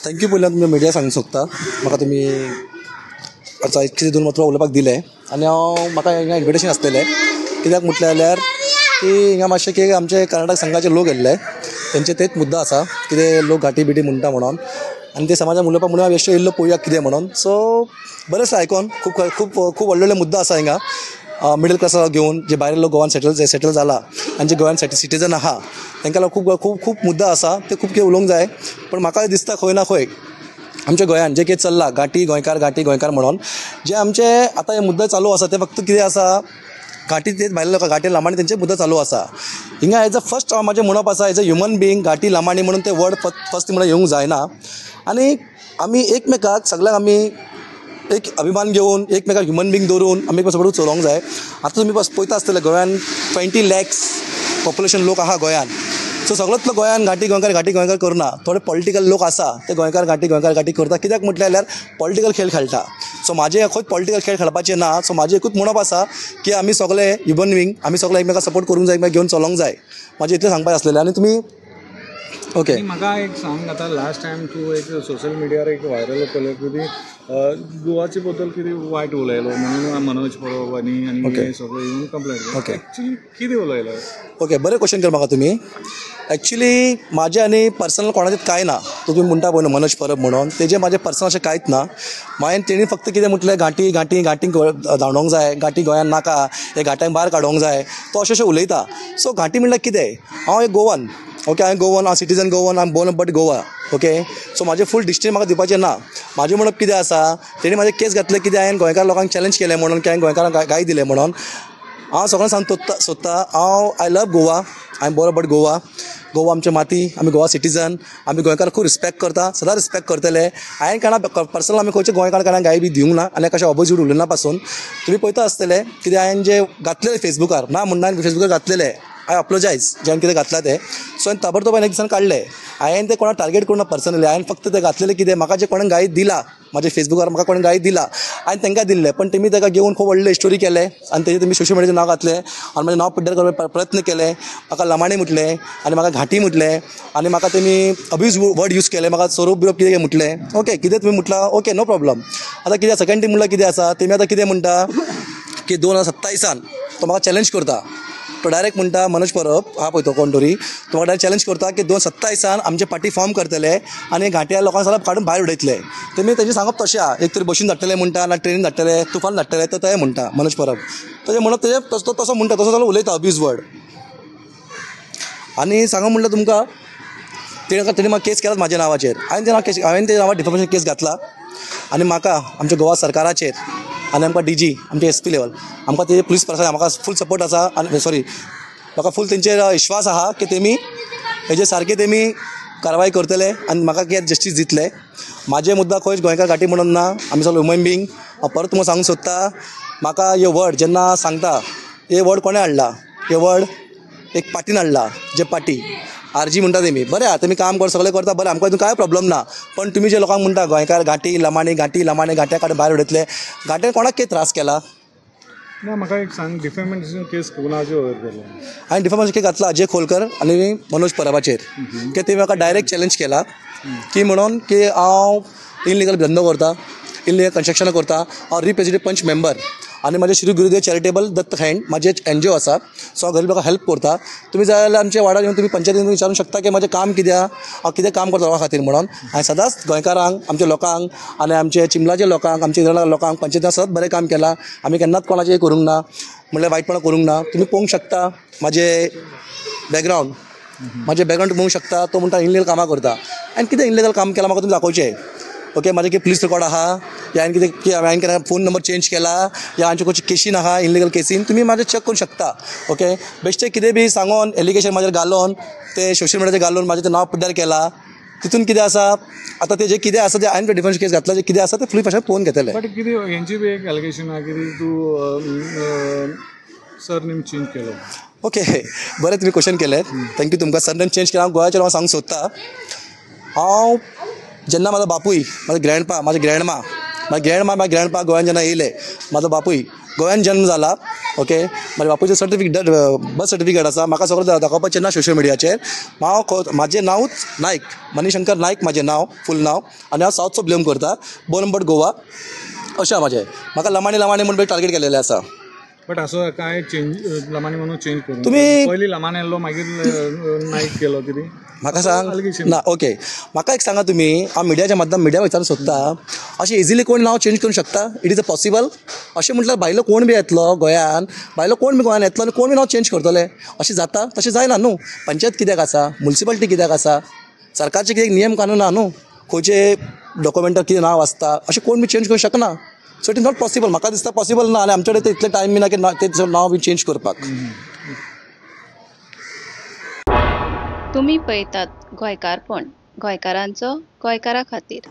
Thank you पयलीं तुमी media सांगूंक सोदता म्हाका तुमी आतां कितें दोन मात्र उलोवपाक दिलें आनी म्हाका हिंगा इन्विटेशन आसलेलें कित्याक म्हटलें जाल्यार की हिंगा मातशें की आमचे कर्नाटक संघाचे लोक येल्ले तेंचे तेच मुद्दा आसा कितें लोक घाटी बिटी म्हणटा म्हणून आनी ते समाजान उलोवपाक म्हणून हांव बेश्टो येयल्लो पळोवया कितें म्हणून सो बरें आसा आयकोन खूब खूब खूब व्हडले व्हडले मुद्दा आसा हिंगा मिडल क्लासा घेवन जे भायर लोक गोवान सेटल जाला आनी जे गोंयान सिटीजन आहा तांकां लागून खूब खूब खूब मुद्दा आसा ते खूब कितें उलोवंक जाय पण म्हाका दिसता खंय ना खंय आमच्या गोंयान जे कितें चल्लां घाटी गोंयकार म्हणून जे आमचे आतां हे मुद्दे चालू आसा ते फक्त कितें आसा घाटी ते भायले लोक घाटी लांबाणी तेंचे मुद्दे चालू आसा हिंगा एज अ फर्स्ट म्हाजें म्हणप आसा एज अ ह्युमन बींग घाटी लांबाणी म्हणून ते वर्ड फर्स्ट म्हणून येवंक जायना आनी आमी एकमेकाक सगळ्यांक आमी एक अभिमान घेवन एकमेकाक ह्युमन बींग दवरून आमी एकमेकां चलोवंक जाय आतां तुमी पळयता आसतले गोंयान 20 lakhs पॉप्युलेशन लोक आहा गोंयान सो सगळोच गोंयान घाटी गोंयकार करना थोडे पॉलिटिकल लोक आसा ते गोंयकार घाटी करता कित्याक म्हटलें जाल्यार पॉलिटिकल खेळ खेळटा सो म्हाजें खंयच पॉलिटिकल खेळ खेळपाचें ना सो म्हाजें एकूच म्हणप आसा की आमी सगळे ह्युमन बींग आमी सगळे एकमेकाक सपोर्ट करूंक जाय एकमेकाक घेवन चलोंक जाय म्हाजें इतलें सांगपाचें आसलेलें आनी तुमी ओके म्हाका एक सांग आतां लास्ट टायम तूं एक सोशल मिडियार एक व्हायरल केलें कितें गोवाचे बद्दल कितें वायट उलयलो म्हणून मनोज परब आनी सगळे येवन कंप्लेंट ओके एक्चुअली कितें उलयलो ओके बरें क्वेश्चन केलें म्हाका तुमी एक्चुअली म्हाजें आनी पर्सनल कोणाचें कांय ना तुमी म्हणटा पळय मनोज परब म्हणून तेजें म्हाजें पर्सनल अशें कांयच ना हांवें तेणी फक्त कितें म्हटलें घाटी धांवडोंक जाय घाटी गोंयान नाका हे घाट्यांक भायर काडोंक जाय तो अशें उलयता सो घाटी म्हणल्यार कितें हांव एक गोवन ओके हांव citizen Goan I born but Goa okay so म्हाजें फूल डिस्ट्रीक्ट म्हाका दिवपाचें ना म्हाजें म्हणप कितें आसा तेणी म्हाजें केस घातलें कितें हांवें गोंयकार लोकांक चॅलेंज केलें म्हणून की हांवें गोंयकारांक गाय दिलें म्हणून हांव सगळ्यांक सांगूंक सोदता हांव I love Goa I am born but Goa आमची माती आमी गोवा सिटीजन आमी गोंयकार खूब रिस्पेक्ट करता सदां रिस्पेक्ट करतले हांवें केन्ना पर्सनल आमी खंयच्या गोंयकारांक गाय बी दिवंक ना आनी कशें ऑपोजीट उलयना पासून तुमी पळयता आसतले कितें हांवें जे घातलेलें फेसबुकार ना म्हणना हांवें फेसबुकार घातलेलें आय अप्लोजायज जें कितें घातलां तें सो हांवें ताबडतोब एक दिसान काडलें हांवें तें कोणाक टार्गेट करून पर्सनली हांवें फक्त तें घातलेलें कितें म्हाका जे कोणें गायद दिला म्हाज्या फेसबुकार म्हाका कोणें गायद दिला हांवें तांकां दिल्लें पण तेमी ताका घेवन खूब व्हडले स्टोरी केले आनी तेजेर तेमी सोशल मिडियाचेर नांव घातलें आनी म्हजें नांव पिड्ड्यार करपाक प्रयत्न केले म्हाका लमाणे म्हटलें आनी म्हाका घाटी म्हटलें आनी म्हाका तेमी अब्यूज वर्ड यूज केले म्हाका सोरोप बिरोप कितें म्हटलें ओके कितें तुमी म्हटलां ओके नो प्रॉब्लम आतां कितें सेकंड टीम म्हणल्यार कितें आसा तेमी आतां कितें म्हणटा की 2027 तो म्हाका चॅलेंज करता तो डायरेक्ट म्हणटा मनोज परब हा पळय तो कोण तरी तो म्हाका डायरेक्ट चॅलेंज करता की 2027 आमचे पार्टी फॉर्म करतले आनी घाट्या लोकांक सगळ्यांक काडून भायर उडयतले तेमी तेजें सांगप तशें आहा एक तरी बशीन धाडटले म्हणटा ना ट्रेनीन धाडटले तुफान धाडटले तो तें म्हणटा मनोज परब तेजें म्हणप तेजें तसो म्हणटा तसो जाल्यार उलयता अब्यूज वर्ड आनी सांगो म्हणल्यार तुमकां तेणी म्हाका केस केलात म्हाज्या नांवाचेर हांवें तेच्या नांवार डिफॅमेशन केस घातला आनी म्हाका आमच्या गोवा सरकाराचेर आनी आमकां DG आमचे SP लेवल आमकां ते पुलीस प्रशासन म्हाका फूल सपोर्ट आसा आनी सॉरी म्हाका फूल तेंचेर विश्वास आहा की तेमी हेजे सारके तेमी कारवाय करतले आनी म्हाका कितें जस्टीस दितले म्हाजे मुद्दा खंयच गोंयकार घाटी म्हणून ना आमी सगळे ह्युमन बींग हांव परत तुमकां सांगूंक सोदता म्हाका हे वर्ड जेन्ना सांगता हे वर्ड कोणें हाडला हे वर्ड एक पार्टीन हाडला जे पार्टी RG म्हणटा तेमी बरें आहा तेमी काम कर सगळें करता बरें आमकां हितून कांय प्रॉब्लम ना पण तुमी जे लोकांक म्हणटा गोंयकार घाटी लांबाणी घाट्या काडून भायर उडयतले घाट्यान कोणाक कितें त्रास केला ना म्हाका एक सांग डिफॅमेशन केस कोणाचेर केलो हांवें डिफॅमेशन केस घातला अजय खोलकर आनी मनोज परबाचेर की तेमी म्हाका डायरेक्ट चॅलेंज केला की म्हणून की हांव इनलिगल धंदो करता इनलिगल कन्स्ट्रक्शन करता हांव रिप्रेझेंटेटिव्ह पंच मेंबर आनी म्हाजे श्री गुरुदेव चॅरिटेबल दत्त हँड म्हाजे NGO आसा सो हांव गरीब लोकांक हेल्प करता तुमी जाय जाल्यार आमच्या वाड्यार येवन तुमी पंचायतीन विचारूंक शकता की म्हाजें काम कितें हांव कितें काम करता लोकां खातीर म्हणून हांवें सदांच गोंयकारांक आमच्या लोकांक आनी आमच्या चिंबलाच्या लोकांक आमच्या लोकांक पंचायतीन सदांच बरें काम केलां आमी केन्नाच कोणाचें करूंक ना म्हणल्यार वायटपणां करूंक ना तुमी पळोवंक शकता म्हाजें बॅकग्रावंड पळोवंक शकता तो म्हणटा इनलिगल कामां करता आनी कितें इनलिगल काम केलां म्हाका तुमी दाखोवचें ओके म्हाजे कितें पुलीस रेकॉर्ड आहा या हांवें कितें हांवें केन्ना फोन नंबर चेंज केला या हांचे खंयची केसीन आहा इनलिगल केसीन तुमी म्हाजें चॅक करूंक शकता ओके बेश्टें कितें बी सांगून एलिगेशन म्हाजेर घालून ते सोशल मिडियाचेर घालून म्हाजें तें नांव पिड्ड्यार केलां तितून कितें आसा आतां तेजें कितें आसा जें हांवें डिफॅमेशन केस घातला जें कितें आसा तें फुली भाशेन पळोवन घेतलें बट कितें हेंची बी एक एलिगेशन आहा कितें तूं सरनेम चेंज केलो ओके बरें तुमी क्वेश्चन केलें थँक्यू तुमकां सरनेम चेंज केला हांव गोंयाचेर हांव सांगूंक सोदता हांव जेन्ना म्हाजो बापूय म्हाजो ग्रँडपा म्हाजी ग्रँडमा माय ग्रँडपा गोंयान जेन्ना येयले, म्हाजो बापूय गोंयान जन्म जाला. ओके, म्हाज्या बापूयचें सर्टिफिकेट, बर्थ सर्टिफिकेट आसा. म्हाका सगळं दाखोवपाचें ना सोशल मिडियाचेर. म्हाजें नांवच नायक, मणिशंकर नायक म्हाजें नांव, फूल नांव, आनी हांव सावथचो बिलोंग करता, बोर्न बट गोवा. अशें म्हाजें. म्हाका लमाणी म्हणून टार्गेट केलेलें आसा. बट असं काय चेंज लमानी म्हणून चेंज करून तुम्ही पयलीं लमान येयलो मागीर नायक केलो कितें म्हाका सांग ना. ओके, म्हाका एक सांगा तुमी, हांव मिडियाच्या मिडिया विचारूंक सोदता, अशें इजिली कोण नांव चेंज करूंक शकता? It is a possible? अशें म्हटल्यार भायलो कोण बी येतलो गोंयान, गोंयान येतलो आनी कोण बी नांव चेंज करतले? अशें जाता? तशें जायना न्हू. पंचायत कित्याक आसा? म्युनिसिपालिटी कित्याक आसा? सरकारचे कितें नियम कानून आहा न्हू, खंयचे डॉक्युमेंटार कितें नांव आसता, अशें कोण बी चेंज करूंक शकना. So it is not possible. म्हाका दिसता पॉसिबल ना, आनी आमचे कडेन इतले टायम बी ना की तें नांव बी चेंज करपाक. तुम्ही पळयतात गोंयकारपण, गोंयकारांचो गोंयकारा खातीर.